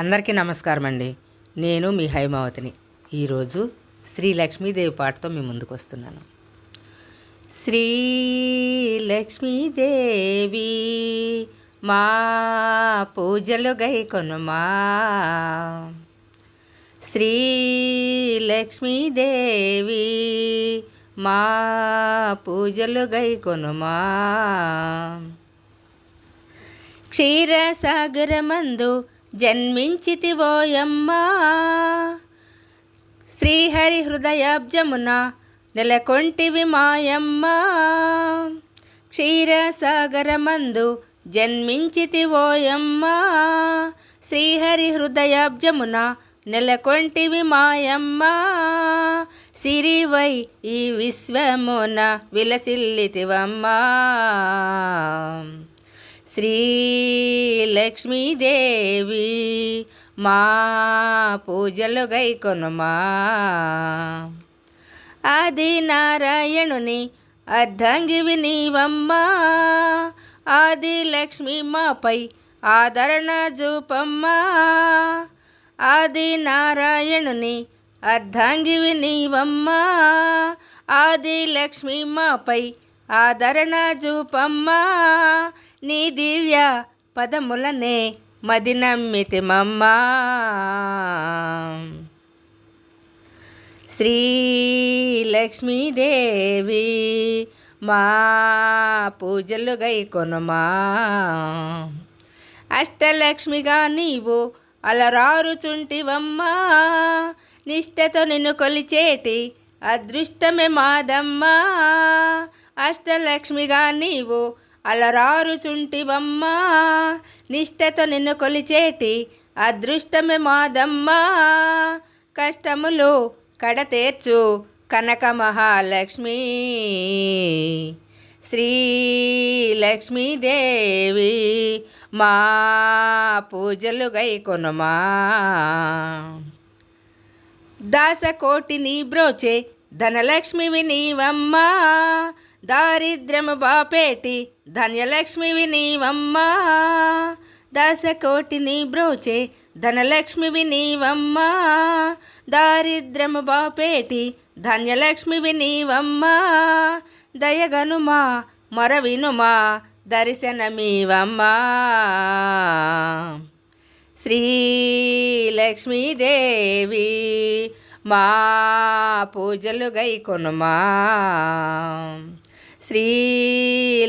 అందరికీ నమస్కారం అండి. నేను మీ హైమావతిని. ఈరోజు శ్రీ లక్ష్మీదేవి పాటతో మీ ముందుకు వస్తున్నాను. శ్రీ లక్ష్మీదేవి మా పూజలు గైకొనుమా, శ్రీ లక్ష్మీదేవి మా పూజలు గైకొనుమా. క్షీరసాగరమందు జన్మించితివోయమ్మా, శ్రీహరి హృదయాబ్జమున నెలకొంటివి మాయమ్మా. క్షీరసాగరమందు జన్మించితివోయమ్మా, శ్రీహరి హృదయాబ్జమున నెలకొంటివి మాయమ్మా. సిరివై ఈ విశ్వమున విలసిల్లితివమ్మా, శ్రీ లక్ష్మీదేవి మా పూజలు గైకొనుమా. ఆది నారాయణుని అర్ధంగివి నీవమ్మా, ఆది లక్ష్మి మాపై ఆదరణ చూపమ్మా. ఆది నారాయణుని అర్ధంగివి నీవమ్మా, ఆది లక్ష్మి మాపై ఆదరణ చూపమ్మా. నీ దివ్య పదములనే మది నమ్మితిమమ్మా, శ్రీ లక్ష్మీదేవి మా పూజలు గైకొనుమా. అష్టలక్ష్మిగా నీవు అలరారుచుంటివమ్మా, నిష్టతో నిన్ను కొలిచేటి అదృష్టమే మాదమ్మా. అష్టలక్ష్మిగా నీవు అలరారుచుంటివమ్మా, నిష్టతో నిన్ను కొలిచేటి అదృష్టమే మాదమ్మా. కష్టములు కడతేర్చు కనక మహాలక్ష్మి, శ్రీ లక్ష్మీదేవి మా పూజలు గైకొనుమా. దాసకోటిని బ్రోచే ధనలక్ష్మివి నీవమ్మా, దారిద్ర్యము బాపేటి ధన్యలక్ష్మివి నీవమ్మా. దాసకోటిని బ్రోచే ధనలక్ష్మివి నీవమ్మా, దారిద్ర్యము బాపేటి ధన్యలక్ష్మివి నీవమ్మా. దయగనుమా మొరవినుమా దర్శనమీవమ్మా, శ్రీ లక్ష్మీదేవి మా పూజలు గైకొనుమా. శ్రీ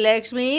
లక్ష్మీదేవి